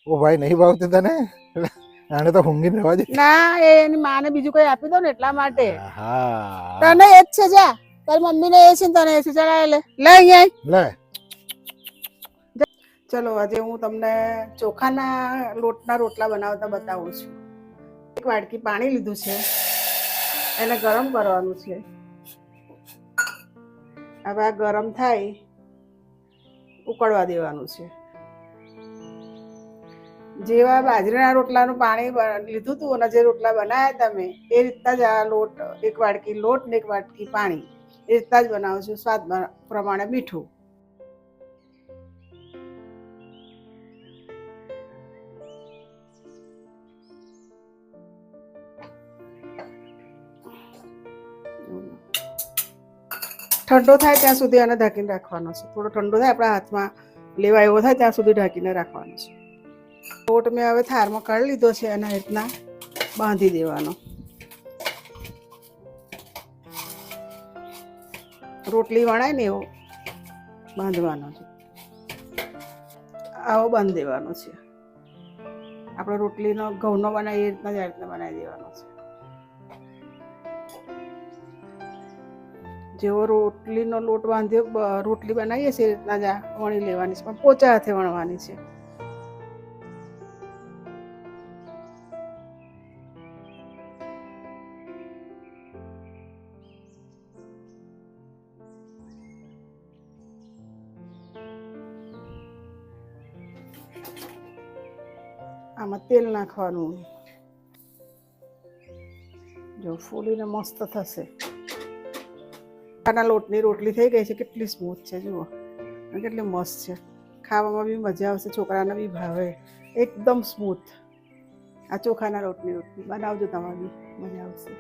ઓ ભાઈ નહીં ભાવતી તને? આને તો ઊંઘી રહેવા દે. ના એની માને બીજું કઈ આપી દો ને એટલા માટે. હા તને એ જ છે જા. તારી મમ્મીને એ છે ને તને એ છે. ચાલ લે લે અહીંયા લે. ચલો આજે હું તમને ચોખાના લોટના રોટલા બનાવતા બતાવું છું. એક વાડકી પાણી લીધું છે, એને ગરમ કરવાનું છે. હવે આ ગરમ થાય ઉકળવા દેવાનું છે. જેવા બાજરાના રોટલાનું પાણી લીધું હતું અને જે રોટલા બનાવ્યા તમે એ રીતના જ આ લોટ, એક વાડકી લોટ ને એક વાડકી પાણી એ રીતના જ બનાવું છું. સ્વાદ પ્રમાણે મીઠું. ઠંડો થાય ત્યાં સુધી આને ઢાંકીને રાખવાનો છે. થોડો ઠંડો થાય આપણા હાથમાં લેવા એવો થાય ત્યાં સુધી ઢાંકીને રાખવાનો છે. લોટ મેં હવે થારમાં કાઢી લીધો છે અને રીતના બાંધી દેવાનો. રોટલી વણાય ને એવો બાંધવાનો છે. આવો બાંધી દેવાનો છે. આપણે રોટલીનો ઘઉંનો બનાવીએ એ રીતના જ આ રીતના બનાવી દેવાનો છે. જેવો રોટલીનો લોટ બાંધ્યો રોટલી બનાવીએ છીએ એ રીતના જ વણી લેવાની છે, પણ પોચા હાથે વણવાની છે. આમાં તેલ નાખવાનું. જો ફૂલીને મસ્ત થશે. આના લોટની રોટલી થઈ ગઈ છે. કેટલી સ્મૂથ છે જુઓ, કેટલી મસ્ત છે. ખાવામાં બી મજા આવશે, છોકરાને બી ભાવે. એકદમ સ્મૂથ. આ ચોખાના લોટની રોટલી બનાવજો, તમારે બી મજા આવશે.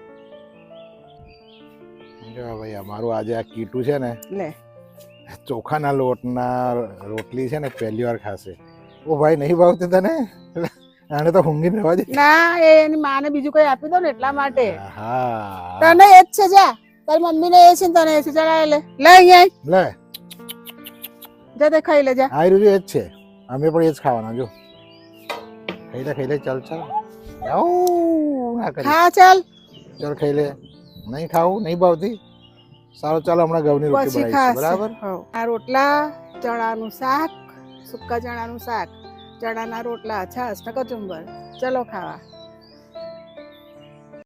જો ભાઈ અમારું આજે આ કીટું છે ને, લે ચોખાના લોટના રોટલી છે ને પહેલી વાર ખાશે. ઓ ભાઈ નહીં ભાવતી તને? આને તો ઊંઘી રહેવા દે. ના એની માને બીજું કઈ આપી દો ને એટલા માટે. હા તને એ જ છે જા. તારી મમ્મીને એ છે ને તને એ છે. ચાલ લે લે અહીંયા લે. જા તે ખાઈ લે જા. આ રહ્યું એ જ છે. અમે પણ એ જ ખાવાના. જો ખાઈ લે ચાલ ચાલ. ના કરી હા ચાલ ચાલ ખાઈ લે. નહીં ખાવું? નહીં ભાવતી? સારું ચાલો હમણાં ઘઉંની રોટલી પછી બનાવીશું. ખાસ બરાબર. આ રોટલા, ચણાનું શાક, સૂકા ચણાનું શાક, ચણાના રોટલા, છાશ ને કચુંબર. ચલો ખાવા.